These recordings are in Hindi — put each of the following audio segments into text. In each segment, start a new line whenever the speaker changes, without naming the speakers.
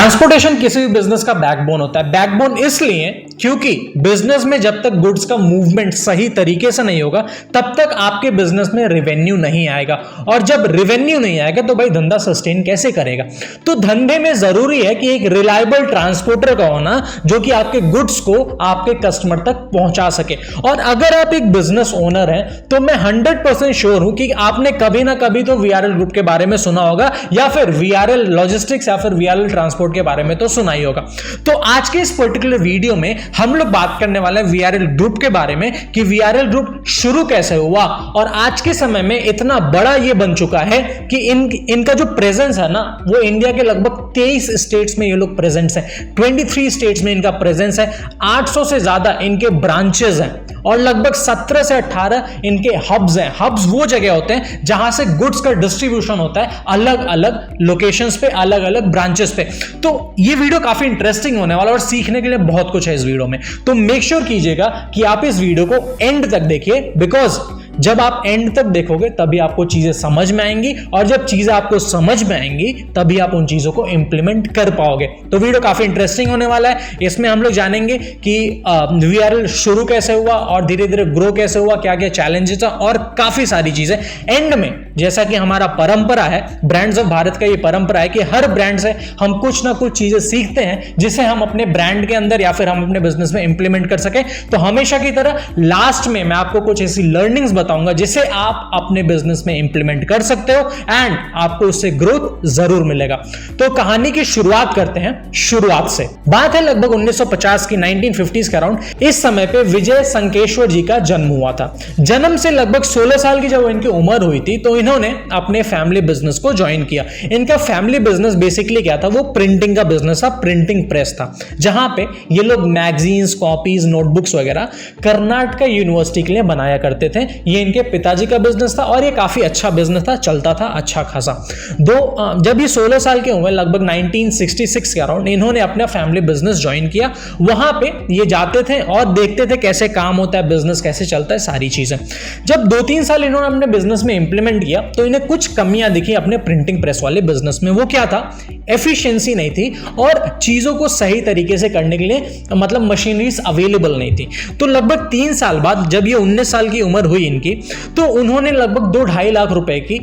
ट्रांसपोर्टेशन किसी भी बिजनेस का बैकबोन होता है। बैकबोन इसलिए क्योंकि बिजनेस में जब तक गुड्स का मूवमेंट सही तरीके से नहीं होगा तब तक आपके बिजनेस में रेवेन्यू नहीं आएगा, और जब रेवेन्यू नहीं आएगा तो भाई धंधा सस्टेन कैसे करेगा। तो धंधे में जरूरी है कि एक रिलायबल ट्रांसपोर्टर का होना जो कि आपके गुड्स को आपके कस्टमर तक पहुंचा सके। और अगर आप एक बिजनेस ओनर हैं तो मैं 100% श्योर हूं कि आपने कभी ना कभी तो VRL ग्रुप के बारे में सुना होगा, या फिर VRL लॉजिस्टिक्स या फिर VRL ट्रांसपोर्ट के बारे में तो सुना ही होगा। तो आज के इस पर्टिकुलर वीडियो में हम लोग बात करने वाले हैं VRL ग्रुप के बारे में कि VRL ग्रुप शुरू कैसे हुआ और आज के समय में इतना बड़ा ये बन चुका है कि इनका जो प्रेजेंस है ना वो इंडिया के लगभग 23 स्टेट्स में ये लोग प्रेजेंस है। 23 स्टेट्स में इनका प्रेजेंस है, 800 से ज्यादा इनके ब्रांचेस हैं और लगभग 17 से 18 इनके हब्स हैं। हब्स वो जगह होते हैं जहां से गुड्स का डिस्ट्रीब्यूशन होता है अलग अलग लोकेशंस पे, अलग अलग ब्रांचेस पे। तो ये वीडियो काफी इंटरेस्टिंग होने वाला और सीखने के लिए बहुत कुछ है इस वीडियो में। तो मेक श्योर कीजिएगा कि आप इस वीडियो को एंड तक देखिए, बिकॉज जब आप एंड तक देखोगे तभी आपको चीजें समझ में आएंगी, और जब चीजें आपको समझ में आएंगी तभी आप उन चीजों को इंप्लीमेंट कर पाओगे। तो वीडियो काफी इंटरेस्टिंग होने वाला है। इसमें हम लोग जानेंगे कि VRL शुरू कैसे हुआ और धीरे धीरे ग्रो कैसे हुआ, क्या क्या चैलेंजेस था और काफी सारी चीजें। एंड में जैसा कि हमारा परंपरा है, ब्रांड्स ऑफ भारत का ये परंपरा है कि हर ब्रांड से हम कुछ ना कुछ चीजें सीखते हैं जिसे हम अपने ब्रांड के अंदर या फिर हम अपने बिजनेस में इंप्लीमेंट कर सके। तो हमेशा की तरह लास्ट में मैं आपको कुछ ऐसी लर्निंग्स बताऊंगा जिसे आप अपने बिजनेस में इंप्लीमेंट कर सकते हो एंड आपको उससे ग्रोथ जरूर मिलेगा। तो कहानी की शुरुआत करते हैं शुरुआत से। बात है लगभग 1950 की, 1950s के अराउंड। इस समय पे विजय संकेश्वर जी का जन्म हुआ था। जन्म से लगभग 16 साल की जब इनकी उम्र हुई थी तो इन्होंने अपने फैमिली बिजनेस को ज्वाइन किया। इनका फैमिली बिजनेस बेसिकली क्या था, वो प्रिंटिंग का बिजनेस था, प्रिंटिंग प्रेस था, जहां पे ये लोग मैगजीन्स, कॉपीज, नोटबुक्स वगैरह कर्नाटक यूनिवर्सिटी के लिए बनाया करते थे। ये इनके पिताजी का बिजनेस था और ये काफी अच्छा बिजनेस था, चलता था अच्छा खासा। जब ये 16 साल के हुए, लगभग 1966 के अराउंड, इन्होंने अपना फैमिली बिजनेस ज्वाइन किया। वहां पे ये जाते थे और देखते थे कैसे काम होता है, बिजनेस कैसे चलता है, सारी चीजें। जब 2-3 साल इन्होंने अपने बिजनेस में इंप्लीमेंट किया तो इन्हें कुछ कमियां दिखी अपने प्रिंटिंग प्रेस वाले बिजनेस में। वो क्या था, एफिशिएंसी नहीं थी और चीजों को सही तरीके से करने के लिए मतलब मशीनरीज अवेलेबल नहीं थी। तो लगभग 3 साल बाद जब ये 19 साल की उम्र हुई इनकी, तो उन्होंने लगभग 2-2.5 लाख रुपए की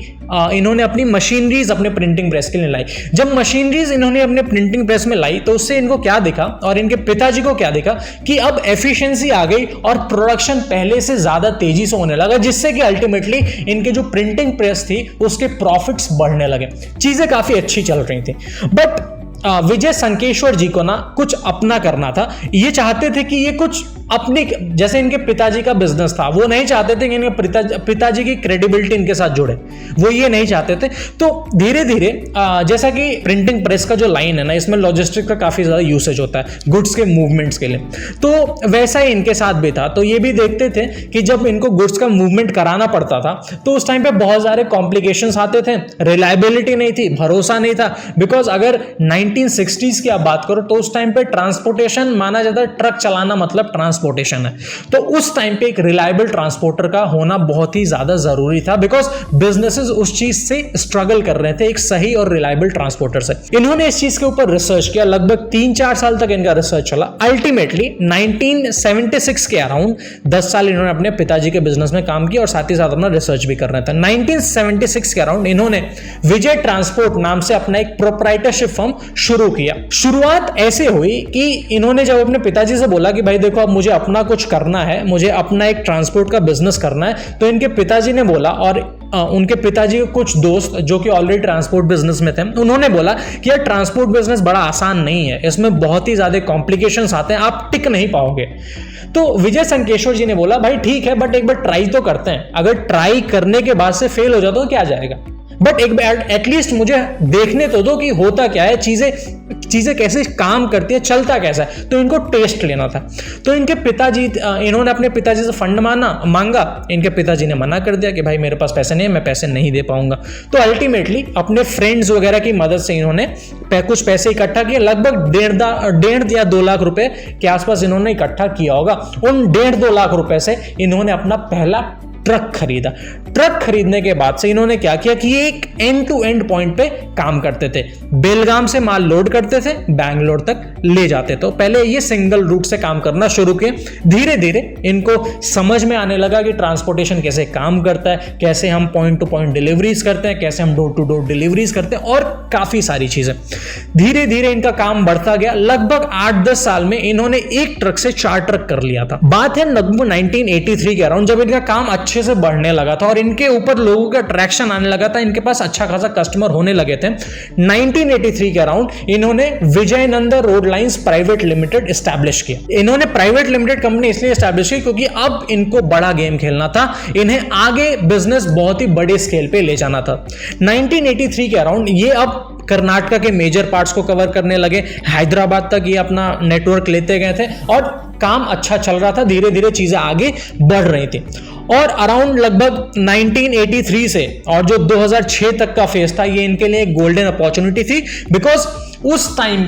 इन्होंने अपनी मशीनरीज अपने प्रिंटिंग प्रेस के लिए लाई। जब मशीनरीज इन्होंने अपने प्रिंटिंग प्रेस में लाई तो उससे इनको क्या दिखा और इनके पिताजी को क्या दिखा कि अब एफिशिएंसी आ गई और प्रोडक्शन पहले से ज्यादा तेजी से होने लगा, जिससे कि अल्टीमेटली इनके जो प्रिंटिंग प्रेस थी उसके प्रॉफिट्स बढ़ने लगे, चीजें काफी अच्छी चल रही थी। बट विजय संकेश्वर जी को ना कुछ अपना करना था। ये चाहते थे कि ये कुछ अपनी, जैसे इनके पिताजी का बिजनेस था, वो नहीं चाहते थे कि इनके पिताजी की क्रेडिबिलिटी इनके साथ जुड़े, वो ये नहीं चाहते थे। तो धीरे धीरे जैसा कि प्रिंटिंग प्रेस का जो लाइन है ना, इसमें लॉजिस्टिक का काफी ज्यादा यूसेज होता है गुड्स के मूवमेंट्स के लिए, तो वैसा ही इनके साथ भी था। तो ये भी देखते थे कि जब इनको गुड्स का मूवमेंट कराना पड़ता था तो उस टाइम पे बहुत सारे कॉम्प्लिकेशंस आते थे, रिलायबिलिटी नहीं थी, भरोसा नहीं था। बिकॉज अगर 1960s की आप बात करो तो उस टाइम पे ट्रांसपोर्टेशन माना जाता है, ट्रक चलाना मतलब ट्रांसपोर्टेशन है। तो उस टाइम पे एक रिलायबल ट्रांसपोर्टर का होना बहुत ही ज्यादा जरूरी था, बिकॉज बिजनेसेस उस चीज से स्ट्रगल कर रहे थे, एक सही और रिलायबल ट्रांसपोर्टर से। इन्होंने इस चीज के ऊपर रिसर्च किया, लगभग 3-4 साल तक इनका रिसर्च चला। अल्टीमेटली 1976 के अराउंड 10 साल इन्होंने अपने पिताजी के बिजनेस में काम किया और साथ ही साथ अपना रिसर्च भी कर रहे थे। 1976 के अराउंड इन्होंने विजय ट्रांसपोर्ट नाम से अपना एक प्रोप्राइटरशिप फर्म शुरू किया। शुरुआत ऐसे हुई कि इन्होंने जब अपने पिताजी से बोला कि भाई देखो अब मुझे अपना कुछ करना है, मुझे अपना एक ट्रांसपोर्ट का बिजनेस करना है, तो इनके पिताजी ने बोला, और उनके पिताजी के कुछ दोस्त जो कि ऑलरेडी ट्रांसपोर्ट बिजनेस में थे, उन्होंने बोला कि यार ट्रांसपोर्ट बिजनेस बड़ा आसान नहीं है, इसमें बहुत ही ज्यादा कॉम्प्लिकेशंस आते हैं, आप टिक नहीं पाओगे। तो विजय संकेश्वर जी ने बोला भाई ठीक है, बट एक बार ट्राई तो करते हैं, अगर ट्राई करने के बाद से फेल हो जाता तो क्या जाएगा, बट एक एटलीस्ट मुझे देखने तो दो कि होता क्या है, चीजें कैसे काम करती है, चलता कैसा है। तो इनको टेस्ट लेना था। तो इनके पिताजी, इन्होंने अपने पिताजी से फंड मांगा। इनके पिताजी ने मना कर दिया कि भाई मेरे पास पैसे नहीं है, मैं पैसे नहीं दे पाऊंगा। तो अल्टीमेटली अपने फ्रेंड्स वगैरह की मदद से इन्होंने कुछ पैसे इकट्ठा किए, लगभग 1.5 या 2 लाख रुपए के आसपास इन्होंने इकट्ठा किया होगा। उन 1.5-2 लाख रुपए से इन्होंने अपना पहला ट्रक खरीदा। ट्रक खरीदने के बाद से इन्होंने क्या किया कि ये एक एंड टू एंड पॉइंट पे काम करते थे। बेलगाम से माल लोड करते थे, बैंगलोर तक ले जाते। तो पहले ये सिंगल रूट से काम करना शुरू किए। धीरे धीरे इनको समझ में आने लगा कि ट्रांसपोर्टेशन कैसे काम करता है, कैसे हम पॉइंट टू पॉइंट डिलीवरीज करते हैं, कैसे हम डोर टू डोर डिलीवरीज करते हैं और काफी सारी चीजें। धीरे धीरे इनका काम बढ़ता गया। लगभग 8-10 साल में इन्होंने एक ट्रक से 4 ट्रक कर लिया था। बात है लगभग 1983 के अराउंड, जब इनका काम अच्छे से बढ़ने लगा था और इनके ऊपर लोगों का अट्रैक्शन आने लगा था, इनके पास अच्छा खासा कस्टमर होने लगे थे। 1983 के अराउंड इन्होंने Vijay Nandan road lines private limited establish किया। इन्होंने प्राइवेट लिमिटेड कंपनी इसलिए एस्टैब्लिश की क्योंकि अब इनको बड़ा गेम खेलना था, इन्हें आगे बिजनेस बहुत ही बड़े स्केल पे ले जाना था। 1983 के अराउंड ये अब कर्नाटक के मेजर पार्ट्स को कवर करने लगे, हैदराबाद तक ये अपना नेटवर्क लेते गए थे और काम अच्छा चल रहा था। धीरे धीरे चीजें आगे बढ़ रही थी और अराउंड लगभग 1983 से और जो 2006 तक का फेज था, ये इनके लिए एक गोल्डन अपॉर्चुनिटी थी। बिकॉज उस टाइम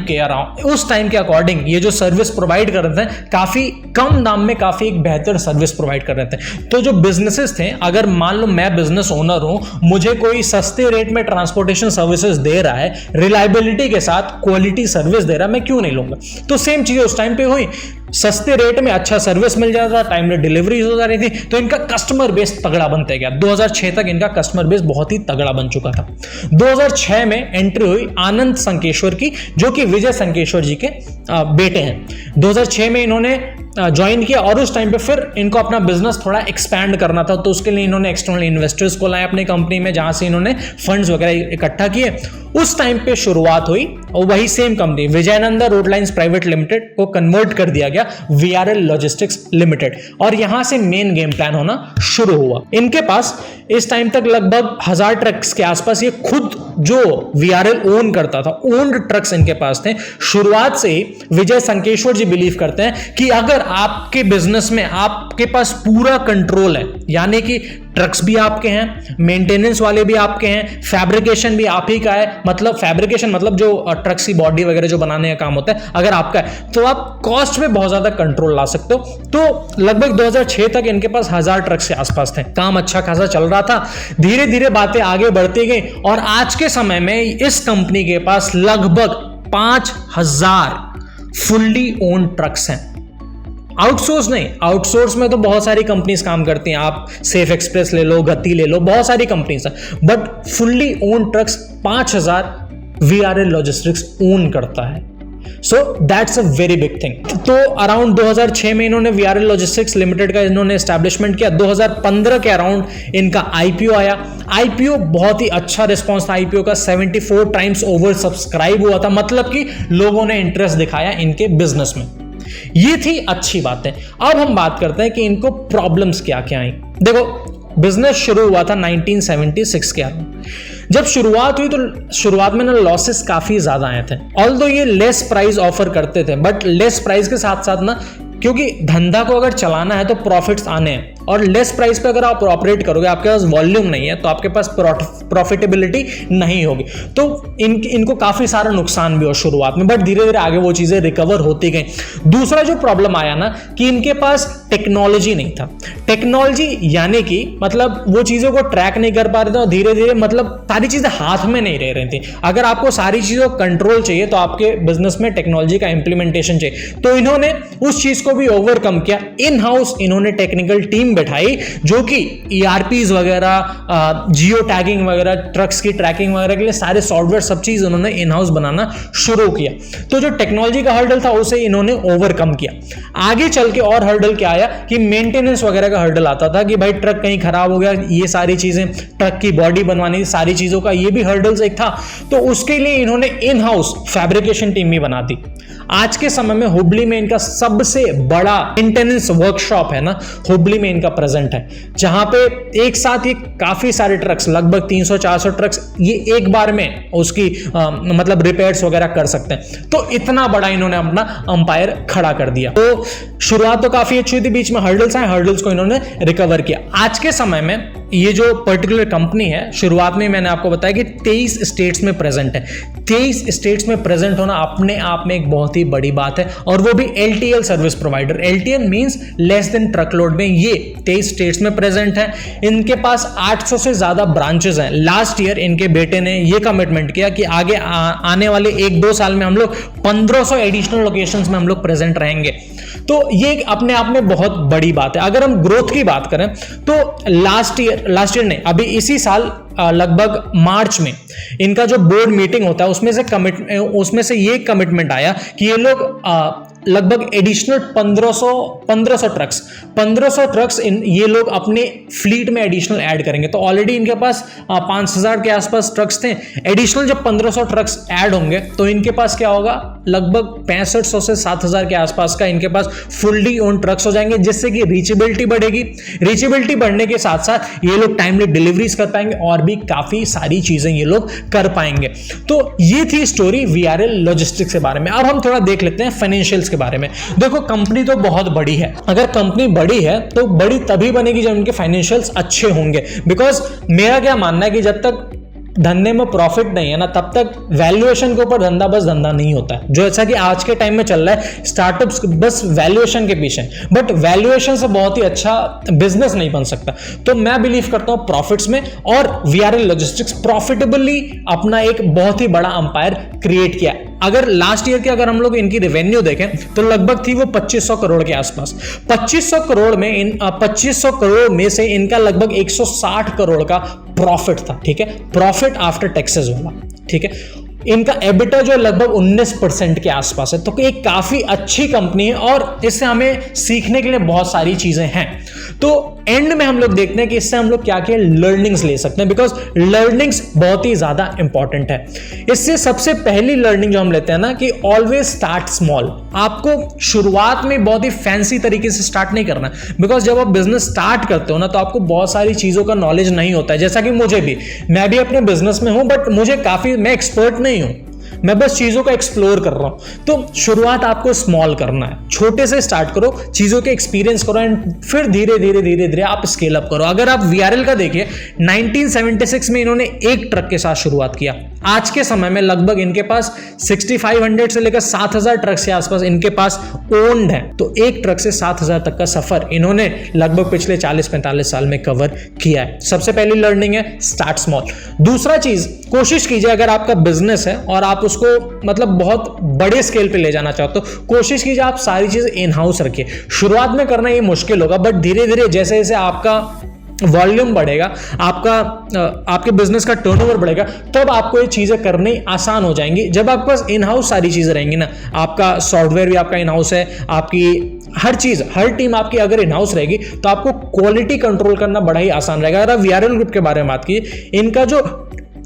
के अकॉर्डिंग ये जो सर्विस प्रोवाइड कर रहे थे, काफी कम दाम में काफी एक बेहतर सर्विस प्रोवाइड कर रहे थे। तो जो बिजनेसेस थे, अगर मान लो मैं बिजनेस ओनर हूं, मुझे कोई सस्ते रेट में ट्रांसपोर्टेशन सर्विसेज दे रहा है, रिलायबिलिटी के साथ क्वालिटी सर्विस दे रहा है, मैं क्यों नहीं लूंगा। तो सेम चीजें उस टाइम पे हुई, सस्ते रेट में अच्छा सर्विस मिल जाता था, टाइमली डिलीवरी हो जा रही थी, तो इनका कस्टमर बेस तगड़ा बनते गया। 2006 तक इनका कस्टमर बेस बहुत ही तगड़ा बन चुका था। 2006 में एंट्री हुई आनंद संकेश्वर की, जो कि विजय संकेश्वर जी के बेटे हैं। 2006 में इन्होंने ज्वाइन किया और उस टाइम पे फिर इनको अपना बिजनेस थोड़ा एक्सपैंड करना था, तो उसके लिए इन्होंने एक्सटर्नल इन्वेस्टर्स को लाया अपनी कंपनी में, जहां से इन्होंने फंड्स वगैरह इकट्ठा किए। उस टाइम पे शुरुआत हुई और वही same company Vijayananda road lines private limited को कन्वर्ट कर दिया गया VRL लॉजिस्टिक्स लिमिटेड और यहां से मेन गेम प्लान होना शुरू हुआ। इनके पास इस टाइम तक लगभग 1000 ट्रक्स के आसपास ये खुद जो VRL ओन करता था, ओन्ड ट्रक्स इनके पास थे। शुरुआत से ही विजय संकेश्वर जी बिलीव करते हैं कि अगर आपके बिजनेस में आपके पास पूरा कंट्रोल है, यानी कि ट्रक्स भी आपके हैं, मेंटेनेंस वाले भी आपके हैं, फैब्रिकेशन भी आप ही का है, मतलब फैब्रिकेशन मतलब जो ट्रक्स की बॉडी वगैरह जो बनाने का काम होता है अगर आपका है, तो आप कॉस्ट में बहुत ज्यादा कंट्रोल ला सकते हो। तो लगभग 2006 तक इनके पास 1000 ट्रक्स के आसपास थे, काम अच्छा खासा चल रहा था। धीरे धीरे बातें आगे बढ़ती गई और आज के समय में इस कंपनी के पास लगभग 5000 फुल्ली ओन ट्रक्स हैं। आउटसोर्स नहीं, आउटसोर्स में तो बहुत सारी कंपनीज काम करती हैं, आप सेफ एक्सप्रेस ले लो, गति ले लो, बहुत सारी कंपनीज हैं, but fully own trucks 5000 VRL logistics own करता है। So that's a very big thing. तो अराउंड 2006 में इन्होंने VRL लॉजिस्टिक्स लिमिटेड का इन्होंने एस्टैब्लिशमेंट किया। 2015 के अराउंड इनका IPO आया। IPO बहुत ही अच्छा रिस्पॉन्स था IPO का, 74 टाइम्स ओवर सब्सक्राइब हुआ था, मतलब कि लोगों ने इंटरेस्ट दिखाया इनके बिजनेस में। ये थी अच्छी बातें। अब हम बात करते हैं कि इनको प्रॉब्लम्स क्या क्या आई। देखो, बिजनेस शुरू हुआ था 1976 के अराउंड। जब शुरुआत हुई तो शुरुआत में ना लॉसेस काफी ज्यादा आए थे। ऑल्दो ये लेस प्राइस ऑफर करते थे, बट लेस प्राइस के साथ साथ ना, क्योंकि धंधा को अगर चलाना है तो प्रॉफिट्स आने हैं, और लेस प्राइस पे अगर आप ऑपरेट करोगे, आपके पास वॉल्यूम नहीं है, तो आपके पास प्रॉफिटेबिलिटी नहीं होगी। तो इनको काफी सारा नुकसान भी हुआ शुरुआत में, बट धीरे धीरे आगे वो चीजें रिकवर होती गई। दूसरा जो प्रॉब्लम आया ना कि इनके पास टेक्नोलॉजी नहीं था। टेक्नोलॉजी यानी कि मतलब वो चीजों को ट्रैक नहीं कर पा रहे थे और धीरे धीरे मतलब सारी चीजें हाथ में नहीं रह रही थी। अगर आपको सारी चीजों को कंट्रोल चाहिए तो आपके बिजनेस में टेक्नोलॉजी का इंप्लीमेंटेशन चाहिए। तो इन्होंने उस चीज को भी ओवरकम किया। इन हाउस इन्होंने टेक्निकल टीम बैठाई जो कि ERPs वगैरह, जियो टैगिंग वगैरह, ट्रक्स की ट्रैकिंग वगैरह के लिए सारे सॉफ्टवेयर सब चीज उन्होंने इन हाउस बनाना शुरू किया। तो जो टेक्नोलॉजी का हर्डल था उसे इन्होंने ओवरकम किया। आगे चल के और हर्डल क्या आया कि मेंटेनेंस वगैरह का हर्डल आता था कि भाई ट्रक कहीं खराब हो गया, ये सारी चीजें, ट्रक की बॉडी बनवानी, सारी चीजों का ये भी हर्डल्स एक था। तो उसके लिए इन्होंने इन हाउस फैब्रिकेशन टीम भी बना दी। आज के समय में हुबली में इनका सबसे बड़ा मेंटेनेंस वर्कशॉप है ना, हुबली में इनका प्रेजेंट है, जहां पे एक साथ ये काफी सारे ट्रक्स, लगभग 300-400 ट्रक्स ये एक बार में उसकी मतलब रिपेयर्स वगैरह कर सकते हैं। तो इतना बड़ा इन्होंने अपना अंपायर खड़ा कर दिया। तो शुरुआत तो काफी अच्छी थी, बीच में हर्डल्स आए, हर्डल्स को इन्होंने रिकवर किया। आज के समय में ये जो पर्टिकुलर कंपनी है, शुरुआत में मैंने आपको बताया कि 23 स्टेट्स में प्रेजेंट है। 23 स्टेट्स में प्रेजेंट होना अपने आप में एक बहुत ही बड़ी बात है, और वो भी LTL service provider. LTL means less than truckload में ये 23 स्टेट्स में प्रेजेंट है। इनके पास 800 से ज्यादा ब्रांचेस हैं। लास्ट ईयर इनके बेटे ने ये कमिटमेंट किया कि आगे आने वाले 1-2 साल में हम लोग 1500 एडिशनल लोकेशंस में हम लोग प्रेजेंट रहेंगे। तो ये अपने आप में बहुत बड़ी बात है। अगर हम ग्रोथ की बात करें तो लास्ट ईयर नहीं, अभी इसी साल लगभग मार्च में इनका जो बोर्ड मीटिंग होता है उसमें से ये कमिटमेंट आया कि ये लोग लगभग एडिशनल 1500 ट्रक्स ये लोग अपने फ्लीट में एडिशनल ऐड करेंगे। तो ऑलरेडी इनके पास 5000 के आसपास ट्रक्स थे। एडिशनल जब 1500 ट्रक्स ऐड होंगे तो इनके पास क्या होगा, लगभग 6500 से 7000 के आसपास का इनके पास फुल्ली ओन ट्रक्स हो जाएंगे, जिससे कि रीचेबिलिटी बढ़ेगी। रीचेबिलिटी बढ़ने के साथ साथ ये लोग टाइमली डिलीवरीज कर पाएंगे और भी काफी सारी चीजें ये लोग कर पाएंगे। तो ये थी स्टोरी VRL लॉजिस्टिक्स के बारे में। अब हम थोड़ा देख लेते हैं फाइनेंशियल्स के बारे में। देखो, कंपनी तो बहुत बड़ी है। अगर कंपनी बड़ी है तो बड़ी तभी बनेगी जब उनके फाइनेंशियल्स अच्छे होंगे। बिकॉज मेरा क्या मानना है कि जब तक धंधे में प्रॉफिट नहीं है ना, तब तक वैल्यूएशन के ऊपर धंधा बस धंधा नहीं होता है। जो ऐसा कि आज के टाइम में चल रहा है, स्टार्टअप्स बस वैल्यूएशन के पीछे, बट वैल्यूएशन से बहुत ही अच्छा बिजनेस नहीं बन सकता। तो मैं बिलीव करता हूं प्रॉफिट्स में, और VRL लॉजिस्टिक्स प्रॉफिटेबली अपना एक बहुत ही बड़ा अंपायर क्रिएट किया। अगर लास्ट ईयर के अगर हम लोग इनकी रेवेन्यू देखें तो लगभग थी वो 2500 करोड़ के आसपास। 2500 करोड़ में से इनका लगभग 160 करोड़ का प्रॉफिट था। ठीक है, प्रॉफिट आफ्टर टैक्सेस वाला। ठीक है, इनका एबिटा जो लगभग 19% के आसपास है। तो एक काफी अच्छी कंपनी है और इससे हमें सीखने के लिए बहुत सारी चीजें हैं। तो एंड में हम लोग देखते हैं कि इससे हम लोग क्या क्या लर्निंग्स ले सकते हैं, बिकॉज लर्निंग्स बहुत ही ज्यादा इंपॉर्टेंट है। इससे सबसे पहली लर्निंग जो हम लेते हैं ना, कि ऑलवेज स्टार्ट स्मॉल। आपको शुरुआत में बहुत ही फैंसी तरीके से स्टार्ट नहीं करना, बिकॉज जब आप बिजनेस स्टार्ट करते हो ना तो आपको बहुत सारी चीजों का नॉलेज नहीं होता है। जैसा कि मैं भी अपने बिजनेस में हूं, बट मैं एक्सपर्ट नहीं हूं, मैं बस चीजों को एक्सप्लोर कर रहा हूं। तो शुरुआत आपको स्मॉल करना है, छोटे से स्टार्ट करो, चीजों के एक्सपीरियंस करो एंड फिर धीरे धीरे आप स्केल अप करो। अगर आप VRL का देखिए, 1976 में इन्होंने एक ट्रक के साथ शुरुआत किया। आज के समय में लगभग इनके पास 6500 से लेकर 7000 ट्रक्स के आसपास इनके पास ओन्ड है। तो एक ट्रक से 7000 तक का सफर इन्होंने लगभग पिछले 40-45 साल में कवर किया है। सबसे पहली लर्निंग है स्टार्ट स्मॉल। दूसरा चीज, कोशिश कीजिए अगर आपका बिजनेस है और आप उसको मतलब बहुत बड़े स्केल पे ले जाना चाहते हो, कोशिश कीजिए आप सारी चीज इन हाउस रखिए। शुरुआत में करना ये मुश्किल होगा, बट धीरे धीरे जैसे जैसे आपका वॉल्यूम बढ़ेगा, आपके बिजनेस का टर्नओवर बढ़ेगा, तब आपको ये चीजें करनी आसान हो जाएंगी। जब आपके पास इन हाउस सारी चीजें रहेंगी ना, आपका सॉफ्टवेयर भी आपका इन हाउस है, आपकी हर टीम आपकी अगर इन हाउस रहेगी तो आपको क्वालिटी कंट्रोल करना बड़ा ही आसान रहेगा। अगर आप VRL ग्रुप के बारे में बात कीजिए, इनका जो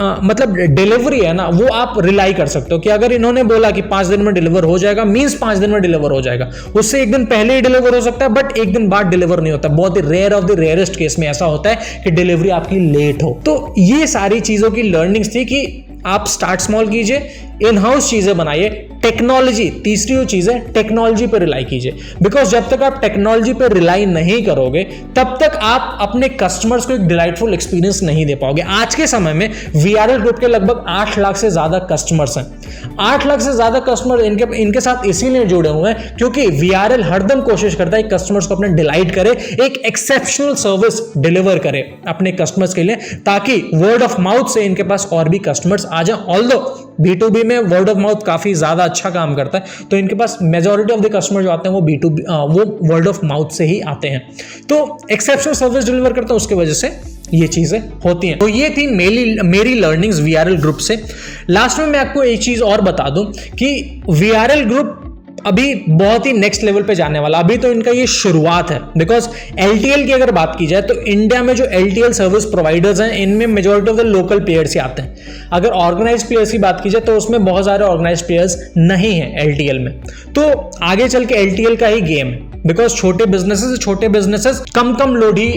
मतलब डिलीवरी है ना, वो आप रिलाई कर सकते हो कि अगर इन्होंने बोला कि 5 दिन में डिलीवर हो जाएगा, मींस 5 दिन में डिलीवर हो जाएगा। उससे एक दिन पहले ही डिलीवर हो सकता है, बट एक दिन बाद डिलीवर नहीं होता। बहुत ही rare of the rarest case में ऐसा होता है कि डिलीवरी आपकी लेट हो। तो ये सारी चीजों की लर्निंग्स थी कि आप स्टार्ट स्मॉल कीजिए, इन हाउस चीजें बनाइए। टेक्नोलॉजी, तीसरी वो चीज है, टेक्नोलॉजी पर रिलाई कीजिए। बिकॉज जब तक आप टेक्नोलॉजी पर रिलाई नहीं करोगे, तब तक आप अपने कस्टमर्स को एक डिलाइटफुल एक्सपीरियंस नहीं दे पाओगे। आज के समय में VRL ग्रुप के लगभग 8 लाख से ज्यादा कस्टमर्स हैं। 8 लाख से ज्यादा कस्टमर इनके साथ इसीलिए जुड़े हुए हैं क्योंकि VRL हरदम कोशिश करता है कस्टमर्स को अपने डिलाइट करे, एक एक्सेप्शनल सर्विस डिलीवर करे अपने कस्टमर्स के लिए, ताकि वर्ड ऑफ माउथ से इनके पास और भी कस्टमर्स आ जाए। ऑल्दो B2B में वर्ड ऑफ माउथ काफी ज्यादा अच्छा काम करता है, तो इनके पास मेजॉरिटी ऑफ द कस्टमर जो आते हैं वो वर्ड ऑफ माउथ से ही आते हैं। तो एक्सेप्शनल सर्विस डिलीवर करता है, उसकी वजह से ये चीजें होती हैं। तो ये थी मेरी लर्निंग्स VRL ग्रुप से। लास्ट में मैं आपको एक चीज और बता दूं कि VRL ग्रुप अभी बहुत ही नेक्स्ट लेवल पे जाने वाला। अभी तो इनका ये शुरुआत है, बिकॉज LTL की अगर बात की जाए तो इंडिया में जो LTL सर्विस प्रोवाइडर्स हैं, इनमें majority of the local players ही आते हैं। अगर ऑर्गेनाइज प्लेयर्स की बात की जाए तो उसमें बहुत सारे ऑर्गेनाइज प्लेयर्स नहीं हैं LTL में। तो आगे चल के LTL का ही गेम है, बिकॉज छोटे बिजनेसेस कम लोड ही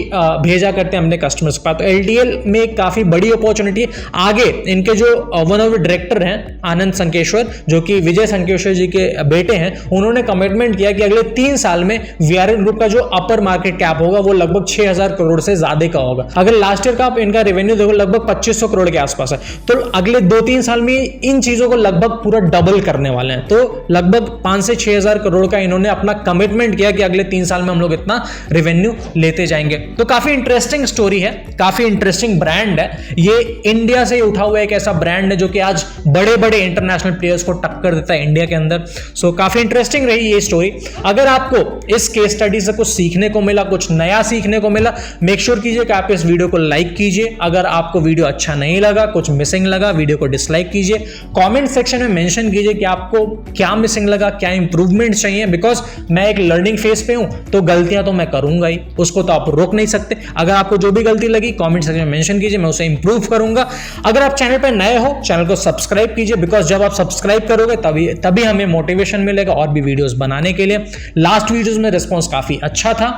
भेजा करते हैं अपने कस्टमर्स के पास। तो LTL में एक काफी बड़ी अपॉर्चुनिटी है। आगे इनके जो वन ऑफ द डायरेक्टर हैं आनंद संकेश्वर, जो कि विजय संकेश्वर जी के बेटे हैं, उन्होंने कमिटमेंट किया कि अगले 3 साल में VRL ग्रुप का जो अपर मार्केट कैप होगा वो लगभग 6000 करोड़ से ज्यादा का होगा। अगर लास्ट ईयर का आप इनका रेवेन्यू देखो लगभग 2500 करोड़ के आसपास है, तो अगले 2-3 साल में इन चीजों को लगभग पूरा डबल करने वाले हैं। तो लगभग 5 से 6000 करोड़ का इन्होंने अपना कमिटमेंट किया कि अगले 3 साल में हम लोग इतना रेवेन्यू लेते जाएंगे। तो काफी इंटरेस्टिंग स्टोरी है, काफी इंटरेस्टिंग ब्रांड है। ये इंडिया से उठा हुआ एक ऐसा ब्रांड है जो कि आज बड़े बड़े इंटरनेशनल प्लेयर्स को टक्कर देता है इंडिया के अंदर। सो काफी इंटरेस्टिंग रही ये स्टोरी। अगर आपको इस केस स्टडी से कुछ सीखने को मिला, कुछ नया सीखने को मिला, मेक श्योर कीजिए कि आप इस वीडियो को लाइक कीजिए। अगर आपको वीडियो अच्छा नहीं लगा, कुछ मिसिंग लगा, वीडियो को डिसलाइक कीजिए। कमेंट सेक्शन में मेंशन कीजिए कि आपको क्या मिसिंग लगा, क्या इंप्रूवमेंट चाहिए। बिकॉज मैं एक लर्निंग फेज पे हूं, तो गलतियां तो मैं करूंगा ही, उसको तो आप रोक नहीं सकते। अगर आपको जो भी गलती लगी कमेंट सेक्शन में मेंशन कीजिए, मैं उसे इंप्रूव करूंगा। अगर आप चैनल पर नए हो, चैनल को सब्सक्राइब कीजिए, बिकॉज जब आप सब्सक्राइब करोगे तभी हमें मोटिवेशन मिलेगा और भी वीडियोस बनाने के लिए। लास्ट वीडियोस में रिस्पॉन्स काफी अच्छा था,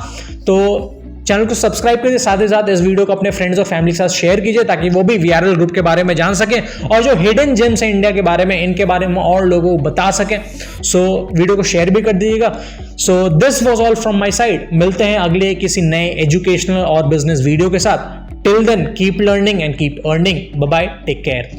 तो चैनल को सब्सक्राइब कीजिए। साथ ही साथ इस वीडियो को अपने फ्रेंड्स और फैमिली के साथ शेयर कीजिए ताकि वो भी वीआरएल ग्रुप के बारे में जान सकें और जो हिडन जेम्स है इंडिया के बारे में, इनके बारे में और लोगों को बता सकें। सो वीडियो को शेयर भी कर दीजिएगा। So this was all from my side. मिलते हैं अगले किसी नए एजुकेशनल और बिजनेस वीडियो के साथ। Till then keep learning and keep earning. Bye bye, take care.